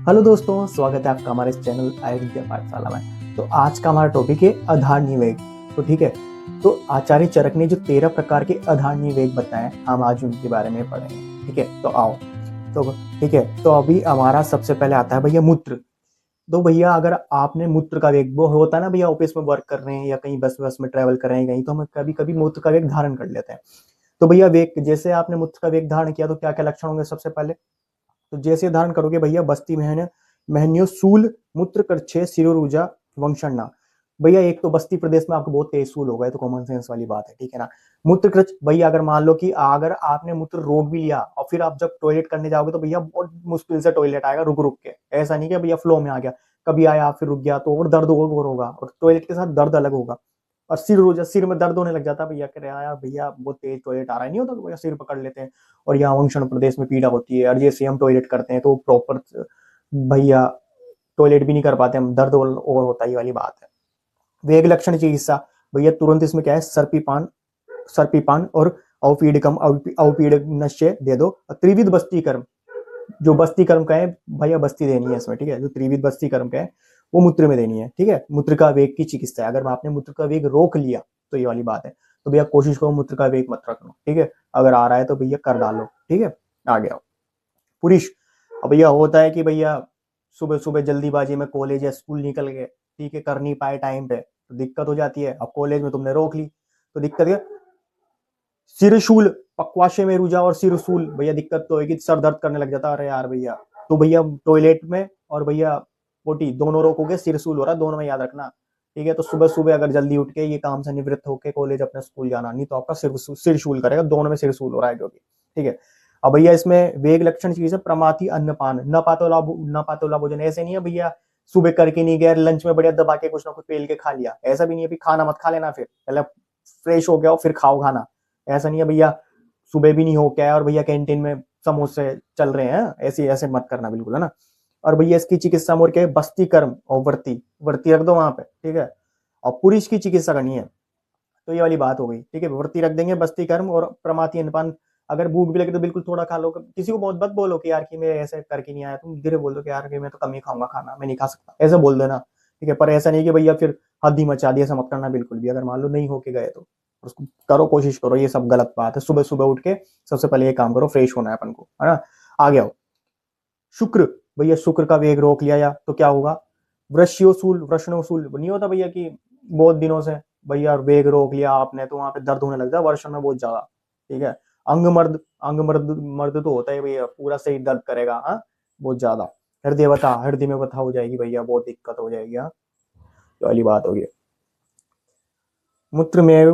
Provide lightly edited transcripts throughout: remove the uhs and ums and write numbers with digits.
Hello दोस्तों, स्वागत है आपका हमारे इस चैनल आयुर्विद्या पाठशाला में। तो आज का हमारा टॉपिक है आधारणीय वेग। तो ठीक है, तो आचार्य चरक ने जो 13 प्रकार के आधारणीय वेग बताए, हम आज उनके बारे में पढ़ेंगे। ठीक है, तो आओ। तो ठीक है, तो अभी हमारा सबसे पहले आता है भैया मूत्र। तो भैया अगर आपने मूत्र का वेग, वो होता है ना भैया, ऑफिस में वर्क कर रहे हैं या कहीं बस में ट्रेवल कर रहे हैं कहीं, तो हम कभी कभी मूत्र का वेग धारण कर लेते हैं। तो भैया वेग, जैसे आपने मूत्र का वेग धारण किया तो क्या क्या लक्षण होंगे सबसे पहले। तो जैसे धारण करोगे भैया, बस्ती महन्यो सूल मूत्र करछे सिरोरुजा वंशना। भैया एक तो बस्ती प्रदेश में आपको बहुत तेज सूल होगा, तो कॉमन सेंस वाली बात है, ठीक है ना। मूत्र कृच भैया, अगर मान लो कि अगर आपने मूत्र रोक भी लिया और फिर आप जब टॉयलेट करने जाओगे तो भैया बहुत मुश्किल से टॉयलेट आएगा, रुक रुक के। ऐसा नहीं कि भैया फ्लो में आ गया, कभी आया फिर रुक गया, तो और दर्द और होगा, और टॉयलेट के साथ दर्द अलग होगा। और सिर में दर्द होने लग जाता है भैया, कह रहे यार भैया बहुत तेज टॉयलेट आ रहा है, नहीं होता तो भैया सिर पकड़ लेते हैं। और यहाँ वंशण प्रदेश में पीड़ा होती है, और जैसे हम टॉयलेट करते हैं तो प्रॉपर भैया टॉयलेट भी नहीं कर पाते हम, दर्द और होता है, ये वाली बात है। वेग लक्षण चिकित्सा भैया, तुरंत इसमें क्या है, सर्पीपान और अवपीडकम अवपीडनश्य दे दो। त्रिविध बस्ती कर्म, जो बस्ती कर्म का है भैया, बस्ती देनी है इसमें, ठीक है। जो त्रिविध बस्ती कर्म का है वो मूत्र में देनी है, ठीक है। मूत्र का वेग की चिकित्सा है, अगर आपने मूत्र का वेग रोक लिया तो ये वाली बात है। तो भैया कोशिश करो मूत्र का वेग मत रखना, ठीक है। अगर आ रहा है तो भैया कर डालो, ठीक है। आ गया पुरुष। अब भैया होता है कि भैया सुबह सुबह जल्दीबाजी में कॉलेज या स्कूल निकल गए, ठीक है, कर नहीं पाए टाइम पे, तो दिक्कत हो जाती है। अब कॉलेज में तुमने रोक ली तो दिक्कत है। सिरशूल पक्वाशे में रुझा और सिरसूल भैया, दिक्कत तो होगी, सर दर्द करने लग जाता है, अरे यार भैया। तो भैया टॉयलेट में और भैया पोटी दोनों रोकोगे, सिरसूल हो रहा, दोनों में याद रखना, ठीक है। तो सुबह सुबह अगर जल्दी उठ के ये काम से निवृत्त होकर कॉलेज अपने स्कूल जाना, नहीं तो आपका सिरशूल करेगा, दोनों में सिरशूल हो रहा है जो भी, ठीक है। अब भैया इसमें वेग लक्षण चीज है प्रमाथी अन्नपान, न पातोला भोजन। ऐसे नहीं है भैया सुबह करके नहीं गया, लंच में बढ़िया दबा के कुछ ना कुछ पेल के खा लिया, ऐसा भी नहीं है। खाना मत खा लेना, फिर पहले फ्रेश हो गया फिर खाओ खाना, ऐसा नहीं है भैया। सुबह भी नहीं हो क्या है और भैया कैंटीन में समोसे चल रहे हैं, ऐसे ऐसे मत करना बिल्कुल, है ना। और भैया इसकी चिकित्सा मोर के बस्ती कर्म और वर्ती वर्ती रख दो वहां पे, ठीक है। और पुरुष की चिकित्सा करनी है, तो ये वाली बात हो गई, ठीक है। वर्ती रख देंगे, बस्ती कर्म और प्रमाती अन्नपान। अगर भूख भी लगे तो बिल्कुल थोड़ा खा लो, किसी को बहुत मत बोलो कि यार कि मैं ऐसे करके नहीं आया, तुम धीरे बोल दो कि यार कि मैं तो कम ही खाऊंगा खाना, मैं नहीं खा सकता, ऐसे बोल देना, ठीक है। पर ऐसा नहीं कि भैया फिर हद ही मचा दी, ऐसा मत करना बिल्कुल भी। अगर मान लो नहीं होके गए तो उसको करो, कोशिश करो, ये सब गलत बात है। सुबह सुबह उठ के सबसे पहले ये काम करो, फ्रेश होना है अपन को, है ना। आ गया शुक्र भैया, शुक्र का वेग रोक लिया या तो क्या होगा, वृष्योसूल वृषणोसूल नहीं होता भैया कि बहुत दिनों से भैया वेग रोक लिया आपने तो वहां पे दर्द होने लग जाए वर्षण में बहुत ज्यादा, ठीक है। अंग मर्द मर्द तो होता है भैया, पूरा सही दर्द करेगा, हाँ, बहुत ज्यादा। हृदय में व्यथा हो जाएगी भैया, बहुत दिक्कत हो जाएगी, हाँ, तो वाली बात होगी। मूत्र में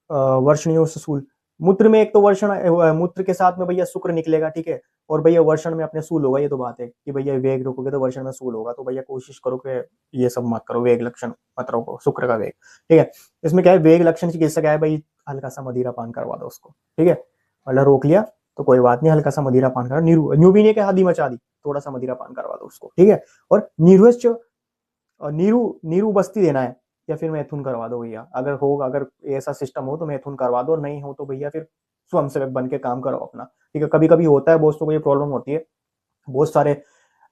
वर्षणीय सूल, मूत्र में एक तो वर्षण, मूत्र के साथ में भैया शुक्र निकलेगा, ठीक है। और भैया वर्षण में अपने सूल होगा, ये तो बात है कि भैया वेग रोकोगे तो वर्षण में सूल होगा, तो भैया कोशिश करो कि ये सब मत करो, वेग लक्षण मत रोको, शुक्र का वेग, ठीक है। इसमें क्या है, वेग लक्षण चिकित्सा क्या है भाई, हल्का सा मदिरा पान करवा दो उसको, ठीक है। मतलब रोक लिया तो कोई बात नहीं, हल्का सा मदिरा पान करा, न्यू भी नहीं कि हदी मचा दी, थोड़ा सा मदिरा पान करवा दो उसको, ठीक है। और नीरू नीरू बस्ती देना है, या फिर मैथुन करवा दो भैया। अगर होगा, अगर ऐसा सिस्टम हो तो मैथुन करवा दो, नहीं हो तो भैया फिर स्वयंसेवक बन के काम करो अपना, ठीक है। कभी कभी होता है दोस्तों को ये प्रॉब्लम होती है, बहुत सारे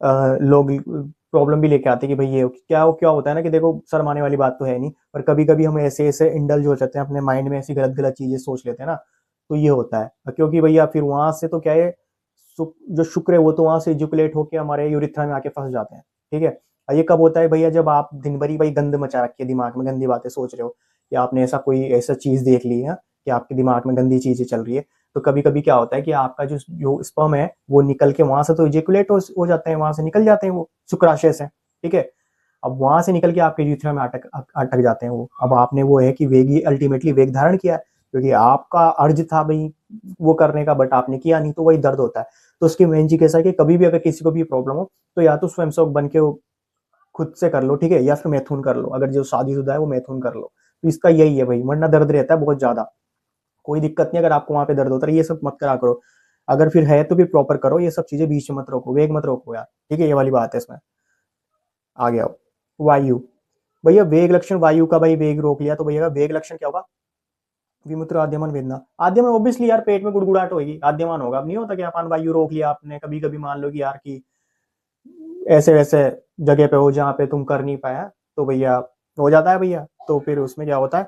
लोग प्रॉब्लम भी लेके आते हैं कि भाई ये क्या होता है ना, कि देखो शर्माने वाली बात तो है नहीं, पर कभी कभी हम ऐसे ऐसे इंडल्ज हो जाते हैं अपने माइंड में, ऐसी गलत गलत चीजें सोच लेते हैं ना, तो ये होता है। क्योंकि भैया फिर वहां से तो क्या है, जो शुक्र है वो तो वहां से इजुकुलेट होकर हमारे यूरिथ्रा में आके फंस जाते हैं, ठीक है। और ये कब होता है भैया, जब आप दिन भर ही भाई गंद मचा रखी है, दिमाग में गंदी बातें सोच रहे हो, कि आपने ऐसा चीज देख ली है कि आपके दिमाग में गंदी चीजें चल रही है। तो कभी कभी क्या होता है कि आपका जो स्पर्म है वो निकल के वहां से तो इजेकुलेट हो जाते हैं, वहां से निकल जाते हैं वो शुक्राशय से, ठीक है। अब वहां से निकल के आपके यूरिथ्रा में अटक जाते हैं वो। अब आपने वो है कि वेगी अल्टीमेटली वेग धारण किया है, क्योंकि आपका अर्ज था भाई वो करने का, बट आपने किया नहीं, तो वही दर्द होता है। तो उसकी मेन चीज कैसा है कि कभी भी अगर किसी को भी प्रॉब्लम हो तो या तो स्वयं सेवक बन के खुद से कर लो, ठीक है, या फिर मैथुन कर लो, अगर जो शादीशुदा है वो मैथुन कर लो। तो इसका यही है भाई, वरना दर्द रहता है बहुत ज्यादा। कोई दिक्कत नहीं अगर आपको वहां पे दर्द होता है, ये सब मत करा करो। अगर फिर है तो फिर प्रॉपर करो, ये सब चीजें बीच में मत रोको, वेग मत रोको यार, ठीक है, ये वाली बात है इसमें। आ गया वायु भैया, वेग लक्षण वायु का, भाई वेग रोक लिया तो भैया वेग लक्षण क्या होगा, विमुत्र आद्यमान वेदना। आद्यमान ऑब्वियसली यार पेट में गुड़गुड़ाहट होगी, आद्यमान होगा। अब नहीं होता कि अपन वायु रोक लिया आपने, कभी कभी मान लो कि यार की ऐसे वैसे जगह पे हो जहाँ पे तुम कर नहीं पाया, तो भैया हो जाता है भैया। तो फिर उसमें क्या होता है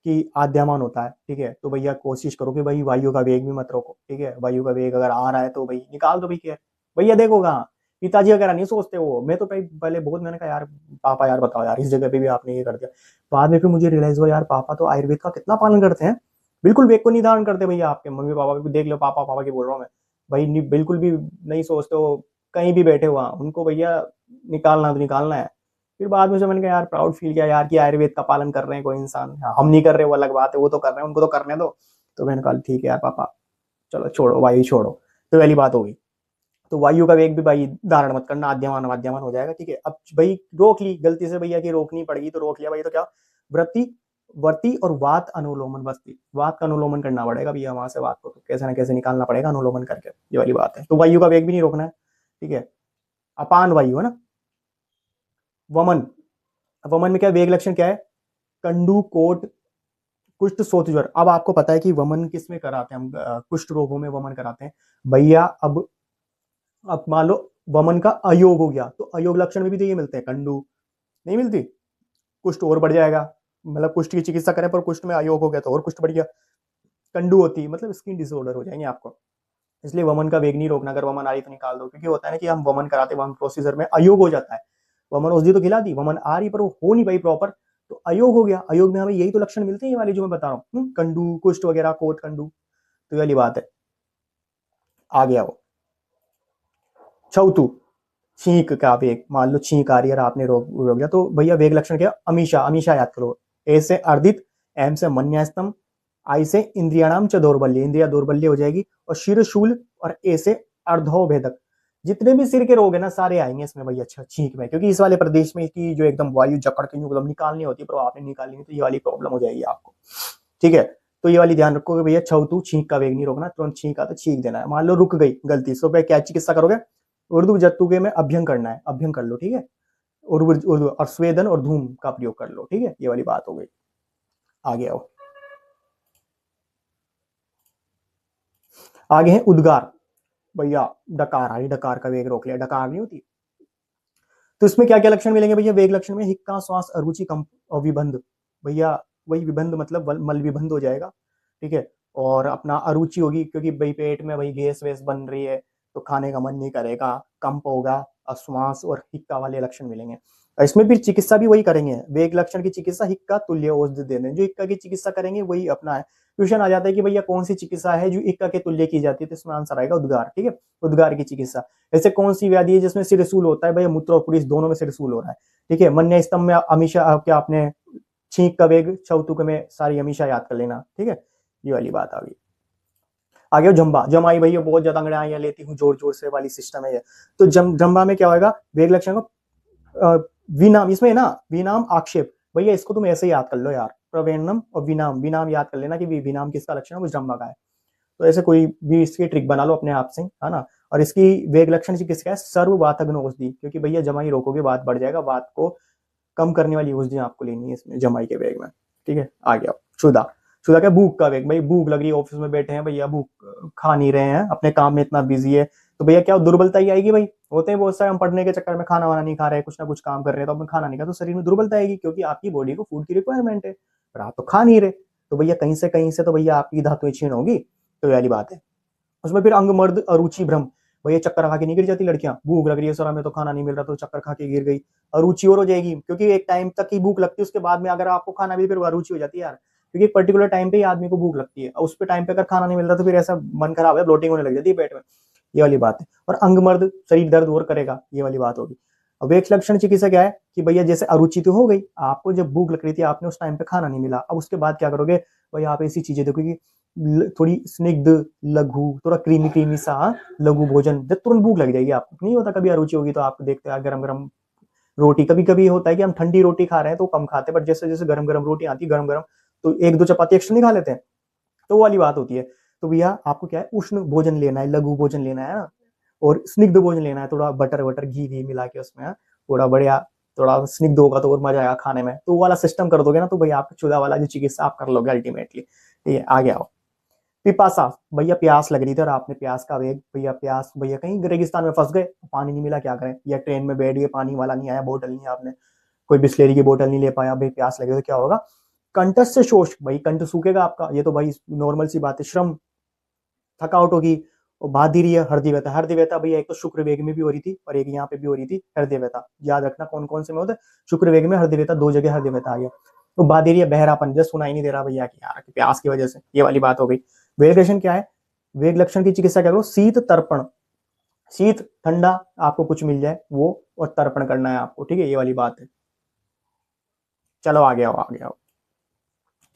कि आद्यमान होता है, ठीक है। तो भैया कोशिश करो कि भाई वायु का वेग भी मत रोको, ठीक है। वायु का वेग अगर आ रहा है तो भाई निकाल दो भैया। भैया देखो कहाँ, पिताजी वगैरह नहीं सोचते वो। मैं तो भाई पहले बहुत मैंने कहा यार पापा यार बताओ यार इस जगह पे भी आपने ये कर दिया। बाद में फिर मुझे रियलाइज हुआ यार पापा तो आयुर्वेद का कितना पालन करते हैं, बिल्कुल वेग को निधारण करते भैया। आपके मम्मी पापा भी देख लो, पापा पापा की बोल रहा हूँ मैं भाई, बिल्कुल भी नहीं सोचते हो, कहीं भी बैठे हुआ उनको भैया निकालना तो निकालना है। फिर बाद में से मैंने कहा यार प्राउड फील किया यार कि आयुर्वेद का पालन कर रहे हैं कोई इंसान, हम नहीं कर रहे वो अलग बात है, वो तो कर रहे हैं उनको तो करने दो। तो मैंने कहा ठीक है यार पापा, चलो छोड़ो वायु छोड़ो। तो पहली बात हो गई। तो वायु का वेग भी भाई धारण मत करना, आद्यमान माध्यमान हो जाएगा, ठीक है। अब भाई रोक ली गलती से भैया की रोकनी पड़ेगी तो रोक लिया भाई, तो क्या वृत्ति वर्ती और वात अनुलोमन बस्ती, वात का अनुलोमन करना पड़ेगा भैया, वहां से वात को तो कैसे ना कैसे निकालना पड़ेगा अनुलोमन करके, ये वाली बात है। तो वायु का वेग भी नहीं रोकना है, ठीक है। अपान वायु है ना, वमन, वमन में क्या वेग लक्षण क्या है, कंडू कोट कुष्ठ सोत ज्वर। अब आपको पता है कि वमन किस में कराते हैं हम, कुष्ठ रोगों में वमन कराते हैं भैया। अब मान लो वमन का अयोग हो गया, तो अयोग लक्षण में भी तो ये मिलते हैं, कंडू नहीं मिलती, कुष्ठ और बढ़ जाएगा। मतलब कुष्ठ की चिकित्सा करें पर कुष्ठ में अयोग हो गया तो और कुष्ठ बढ़ गया, कंडू होती मतलब स्किन डिसऑर्डर हो जाएंगे आपको। इसलिए वमन का वेग नहीं रोकना, अगर वमन आ रही तो निकाल दो, क्योंकि होता है ना कि हम वमन कराते वमन प्रोसीजर में अयोग हो जाता है। वमन औषधि तो खिला दी, वमन आ रही पर वो हो नहीं पाई प्रॉपर, तो अयोग हो गया। अयोग में हमें यही तो लक्षण मिलते हैं, ये वाले जो मैं बता रहा हूँ, कंडू कुष्ठ वगैरह कोट कंडू, तो ये वाली बात है। आ गया वो छौतु, छींक का वेग, मान लो छींक आ रही है और आपने रोक रोक दिया, तो भैया वेग लक्षण क्या, अमीषा, अमीषा याद करो। ए से अर्दित, एम से मन्यास्तम, आई से इंद्रियाणाम च दौर्बल्य, इंद्रिया दौर्बल्य हो जाएगी, और शिरशूल, और ए से अर्धोभेदक। जितने भी सिर के रोग है ना सारे आएंगे इसमें भैया, अच्छा छींक में, क्योंकि इस वाले प्रदेश में की जो एकदम वायु जकड़ के एकदम निकालनी होती है, पर आपने निकाली नहीं तो ये वाली प्रॉब्लम हो जाएगी आपको, ठीक है। तो ये वाली ध्यान रखोगे भैया, छौतु छींक का वेग नहीं रोकना, तुरंत छींक आ तो छींक देना है। मान लो रुक गई गलती से, तो भाई क्या चिकित्सा करोगे, उर्दू जत्तुगे में अभ्यंग करना है, अभ्यंग कर लो, ठीक है। उर्दू और स्वेदन और धूम का प्रयोग कर लो, ठीक है। ये वाली बात हो गई। आगे आओ, आगे है उद्गार भैया, डकार आ रही, डकार का वेग रोक लिया, डकार नहीं होती। तो इसमें क्या क्या लक्षण मिलेंगे भैया, वेग लक्षण में हिक्का श्वास अरुचि कंप और विबंध, भैया वही विबंध मतलब मल विबंध हो जाएगा, ठीक है। और अपना अरुचि होगी, क्योंकि भाई पेट में भाई गैस वैस बन रही है तो खाने का मन नहीं करेगा, कंप होगा, श्वास और हिक्का वाले लक्षण मिलेंगे। इसमें फिर चिकित्सा भी वही करेंगे, वेग लक्षण की चिकित्सा हिक्का तुल्य औषधि देने, जो हिक्का की चिकित्सा करेंगे वही अपना है। क्वेश्चन आ जाता है कि भैया कौन सी चिकित्सा है जो हिक्का के तुल्य की जाती है, तो इसमें आंसर आएगा उद्गार, ठीक है। उद्गार की चिकित्सा। ऐसे कौन सी व्याधि है जिसमें सिरसूल होता है, भैया मूत्र और पुरुष दोनों में सिरसूल हो रहा है, ठीक है। मन्य स्तंभ में हमेशा क्या आपने छींक का वेग, चौतुक में सारी हमेशा याद कर लेना, ठीक है। ये वाली बात आ गई। आगे जम्बा, जमाई भैया बहुत ज्यादा अंगड़ाइयां लेती हूँ जोर जोर से वाली सिस्टम है ये। तो जम्बा में क्या होगा, वेग लक्षण को विनाम, इसमें ना विनाम आक्षेप, भैया इसको तुम ऐसे याद कर लो यार, प्रवेणम और विनाम, विनाम याद कर लेना कि विनाम किसका लक्षण है, वो जम्बा का है। तो ऐसे कोई भी इसकी ट्रिक बना लो अपने आप से, है ना। और इसकी वेग लक्षण किसका है, सर्ववातग्न औषधि, क्योंकि भैया जमाई रोकोगे बात बढ़ जाएगा, बात को कम करने वाली औषधि आपको लेनी है इसमें जमाई के वेग में, ठीक है। आ गया क्षुधा, क्षुधा क्या, भूख का वेग, भाई भूख लग रही है, ऑफिस में बैठे हैं भैया, भूख खा नहीं रहे हैं, अपने काम में इतना बिजी है, तो भैया क्या दुर्बलता ही आएगी भाई। होते हैं बहुत सारे, हम पढ़ने के चक्कर में खाना वाना नहीं खा रहे, कुछ ना कुछ काम कर रहे हैं, तो अपन खाना नहीं खा तो शरीर में दुर्बलता आएगी, क्योंकि आपकी बॉडी को फूड की रिक्वायरमेंट है, पर आप तो खा नहीं रहे, तो भैया कहीं से तो भैया आपकी धातुएं क्षीण होगी, तो ये वाली बात है। उसमें फिर अंग मर्द अरुचि भ्रम, भैया चक्कर खा के नहीं गिर जाती लड़कियां, भूख लग रही है सर हमें तो खाना नहीं मिल रहा, तो चक्कर खा के गिर गई, अरुचि और हो जाएगी, क्योंकि एक टाइम तक ही भूख लगती है, उसके बाद में अगर आपको खाना भी, फिर अरुचि हो जाती है यार, क्योंकि एक पर्टिकुलर टाइम पे ही आदमी को भूख लगती है, उस पे टाइम पे अगर खाना नहीं मिल रहा तो फिर ऐसा मन खराब है, ब्लोटिंग होने लग जाती है पेट में, ये वाली बात है। और अंग मर्द, शरीर दर्द और करेगा, ये वाली बात होगी। अब एक लक्षण चिकित्सा क्या है कि भैया जैसे अरुचि तो हो गई, आपको जब भूख लग रही थी आपने उस टाइम पे खाना नहीं मिला, अब उसके बाद क्या करोगे, भैया आप ऐसी चीजें देखो कि थोड़ी स्निग्ध, लघु, थोड़ा क्रीमी क्रीमी सा लघु भोजन, जब तुरंत भूख लग जाएगी आपको, नहीं होता कभी अरुचि होगी तो आप देखते हैं गरम गरम रोटी, कभी कभी होता है कि हम ठंडी रोटी खा रहे हैं तो कम खाते हैं, बट जैसे जैसे गरम गरम रोटी आती है गरम गरम, तो एक दो चपाती एक्स्ट्रा नहीं खा लेते हैं, तो वो वाली बात होती है। तो भैया आपको क्या है, उष्ण भोजन लेना है, लघु भोजन लेना है ना, और स्निग्ध भोजन लेना है, थोड़ा बटर वटर घी भी मिला के उसमें, थोड़ा बढ़िया, थोड़ा स्निग्ध होगा तो और मजा आएगा खाने में, तो वो वाला सिस्टम कर दोगे ना, तो भैया आप चूल्हा वाला जो चिकित्सा आप कर लोगे अल्टीमेटली, ठीक है। आ गया हो पिपासा, भैया प्यास लग रही थी और आपने प्यास का वेग, भैया प्यास, भैया कहीं रेगिस्तान में फंस गए, पानी नहीं मिला, क्या करें, या ट्रेन में बैठ गए, पानी वाला नहीं आया, बोतल नहीं, आपने कोई बिस्लेरी की बोतल नहीं ले पाया, भाई प्यास लगे तो क्या होगा, कंठस्थ से शोष, भाई कंठ सूखेगा आपका, ये तो भाई नॉर्मल सी बात है। श्रम, थकावट होगी। और बाधिर हृदय व्यथा, हृदय व्यथा भैया एक तो शुक्र वेग में भी हो रही थी और एक यहाँ पे भी हो रही थी हृदय व्यथा, याद रखना कौन कौन से में होता है, शुक्र वेग में हृदय व्यथा, दो जगह हृदय व्यथा आ गया। तो बाधिर बहरापन, जैसे सुनाई नहीं दे रहा भैया कि यार प्यास की वजह से, ये वाली बात हो गई। वेग लक्षण क्या है, वेग लक्षण की चिकित्सा क्या करो, शीत तर्पण, शीत ठंडा आपको कुछ मिल जाए वो, और तर्पण करना है आपको, ठीक है, ये वाली बात है। चलो आगे आओ, आगे आओ,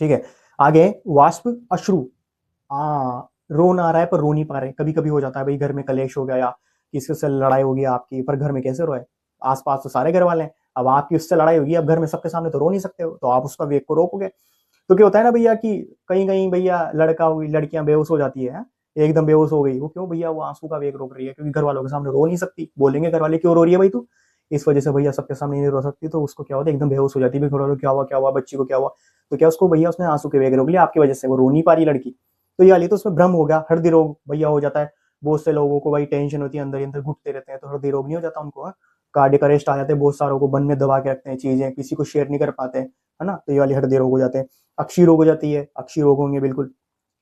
ठीक है। आगे वाष्प अश्रु, रोन आ रहा है पर रो नहीं पा रहे, कभी कभी हो जाता है भाई, घर में कलेश हो गया या किसी से लड़ाई होगी आपकी, पर घर में कैसे रोए, आसपास तो सारे घर वाले हैं, अब आपकी उससे लड़ाई होगी, अब घर में सबके सामने तो रो नहीं सकते हो, तो आप उसका वेग को रोकोगे। तो क्या होता है ना भैया कि कहीं कहीं भैया लड़का हुई लड़कियां बेहोश हो जाती है, एकदम बेहोश हो गई, वो क्यों भैया, वो आंसू का वेग रोक रही है, क्योंकि घर वालों के सामने रो नहीं सकती, बोलेंगे घर वाले क्यों रो रही है भाई तू, इस वजह से भैया सबके सामने नहीं रो सकती, तो उसको क्या होता है, एकदम बेहोश हो जाती है, घर वालों क्या हुआ क्या हुआ, बच्ची को क्या हुआ, तो क्या उसको भैया उसने आंसू के वेग रोक लिया आपकी वजह से, वो रो नहीं पा रही लड़की। तो ये वाली तो उसमें भ्रम हो गया, हृदय रोग भैया हो जाता है, बहुत से लोगों को भाई टेंशन होती है, अंदर ही अंदर घुटते रहते हैं, तो हृदय रोग नहीं हो जाता उनको, कार्डियक अरेस्ट आ जाते हैं, बहुत सारों को बन में दबा के रखते हैं चीजें, किसी को शेयर नहीं कर पाते हैं, है ना, तो ये वाली हृदय रोग हो जाते हैं। अक्षी रोग हो जाती है, अक्षी रोग होंगे बिल्कुल,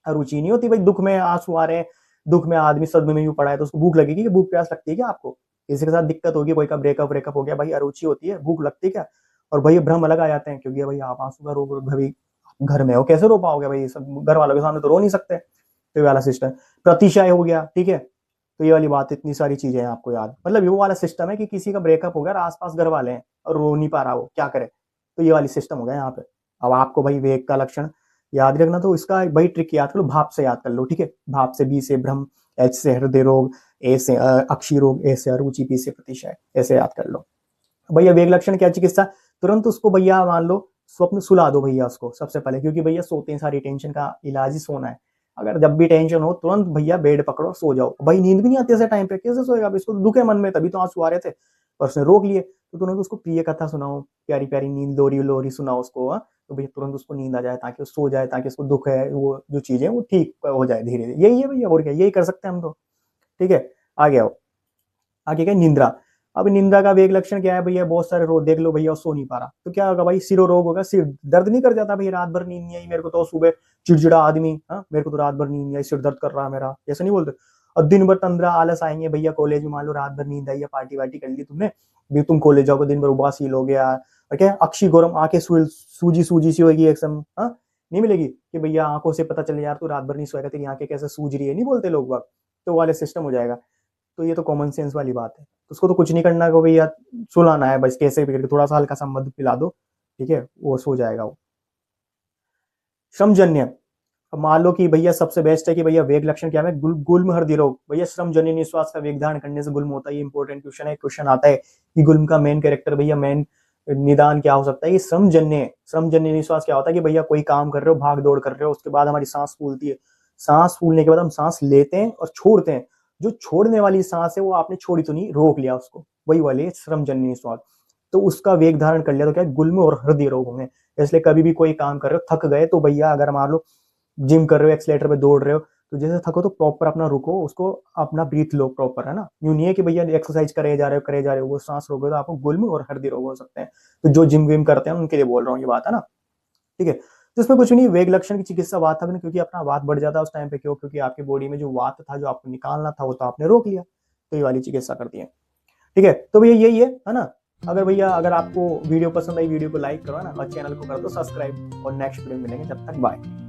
रुचि नहीं होती भाई, दुख में आंसू आ रहे हैं, दुख में आदमी सदमे में यूं पड़ा है, तो उसको भूख लगेगी कि भूख प्यास लगती है क्या आपको, किसी के साथ दिक्कत होगी, कोई का ब्रेकअप ब्रेकअप हो गया, भाई अरुचि होती है, भूख लगती है क्या, और भाई भ्रम अलग आ जाते हैं, क्योंकि भाई आप आंसू का रोग भाई घर में हो, कैसे रो पाओगे भाई, सब घर वालों के सामने तो रो नहीं सकते, तो ये वाला सिस्टम। प्रतिशय हो गया, ठीक है, तो ये वाली बात, इतनी सारी चीजें हैं आपको याद, मतलब ये वो वाला सिस्टम है कि किसी का ब्रेकअप हो गया, आसपास घर वाले हैं और रो नहीं पा रहा, वो क्या करे, तो ये वाली सिस्टम हो गया यहाँ पे। अब आपको भाई वेग का लक्षण याद रखना, तो इसका भाई ट्रिक याद कर लो, भाप से याद कर लो, ठीक है, भाप से, बी से भ्रम, एच से हृदय रोग, ए से अक्षी रोग, ए से अरुचि, पी से प्रतिशय, ऐसे याद कर लो। भैया वेग लक्षण क्या चिकित्सा, तुरंत उसको भैया मान लो स्वप्न सुला दो भैया उसको सबसे पहले, क्योंकि भैया सोते हैं, सारी टेंशन का इलाज ही सोना है, अगर जब भी टेंशन हो तुरंत भैया बेड पकड़ो सो जाओ, भाई नींद भी नहीं आती ऐसे टाइम पे, कैसे सोएगा, अब इसको दुखे मन में, तभी तो आंसू आ रहे थे, पर उसने रोक लिए, तो तुरंत उसको प्रिय कथा सुनाओ, प्यारी प्यारी नींद, लोरी लोरी सुनाओ उसको, तो भैया तुरंत उसको नींद आ जाए, ताकि वो सो जाए, ताकि उसको दुख है वो जो चीजें वो ठीक हो जाए धीरे धीरे, यही है भैया, और क्या, यही कर सकते हैं हम तो, ठीक है। आगे आओ, आगे क्या, निंद्रा। अब निंद्रा का वेग लक्षण क्या है भैया, बहुत सारे रोग देख लो भैया, सो नहीं पा रहा, तो क्या होगा भाई, सिरो रोग होगा, सिर दर्द नहीं कर जाता भैया, रात भर नींद नहीं आई मेरे को, तो सुबह चिड़चिड़ा आदमी, हाँ मेरे को तो रात भर नींद नहीं आई, सिर दर्द कर रहा है मेरा, ऐसा नहीं बोलते। और दिन भर तंद्रा आलस आएंगे भैया, कॉलेज में मान लो रात भर नींद आई है, पार्टी वार्टी कर ली तुमने, भी तुम कॉलेज जाओगे, दिन भर उबासील हो गया, और क्या अक्षी गोरम, आंखें सूजी सूजी सी होगी एकदम, हाँ नहीं मिलेगी कि भैया आंखों से पता चले यार तू रात भर नहीं सोएगा, तेरी आंखें कैसे सूज रही है, नहीं बोलते लोग बाग, तो वाले सिस्टम हो जाएगा। तो ये तो कॉमन सेंस वाली बात है, तो उसको तो कुछ नहीं करना है भैया, सुलाना है बस, कैसे भी करके थोड़ा सा हल्का सा मध पिला दो, ठीक है, वो सो जाएगा वो। श्रमजन्य, अब मान लो कि भैया सबसे बेस्ट है कि भैया वेग लक्षण क्या है, गुल्म हृदय रोग, भैया श्रमजन्य निश्वास का वेग धारण करने से गुल्म होता है, ये इंपॉर्टेंट क्वेश्चन है, क्वेश्चन आता है कि गुल्म का मेन कैरेक्टर भैया, मेन निदान क्या हो सकता है, ये श्रमजन्य, श्रमजन्य निश्वास क्या होता है कि भैया कोई काम कर रहे हो, भाग दौड़ कर रहे हो, उसके बाद हमारी सांस फूलती है, सांस फूलने के बाद हम सांस लेते हैं और छोड़ते हैं, जो छोड़ने वाली सांस है वो आपने छोड़ी तो नहीं, रोक लिया उसको, वही वाले श्रमजन्य निश्वास, तो उसका वेग धारण कर लिया तो क्या गुल्म और हृदय रोग होंगे। इसलिए कभी भी कोई काम कर रहे हो, थक गए, तो भैया अगर मान लो जिम कर रहे हो, एक्सलेटर पे दौड़ रहे हो, तो जैसे थको तो प्रॉपर अपना रुको, उसको अपना ब्रीथ लो प्रॉपर, है ना, यूं नहीं है कि भैया एक्सरसाइज करे जा रहे हो करे जा रहे हो, वो सांस रोको तो आपको गुल्म और हृदय रोग हो सकते हैं, तो जो जिम विम करते हैं उनके लिए बोल रहा हूँ ये बात, है ना, ठीक है। तो इसमें कुछ नहीं, वेग लक्षण की चिकित्सा वात था, क्योंकि अपना वात बढ़ जाता है उस टाइम पे, क्यों, क्योंकि आपकी बॉडी में जो वात था जो आपको निकालना था वो तो आपने रोक लिया, तो ये वाली चिकित्सा करती है, ठीक है। तो भैया यही है ना, अगर भैया अगर आपको वीडियो पसंद आई, वीडियो को लाइक करो, है ना, और चैनल को कर दो सब्सक्राइब, और नेक्स्ट वीडियो में मिलेंगे, जब तक बाय।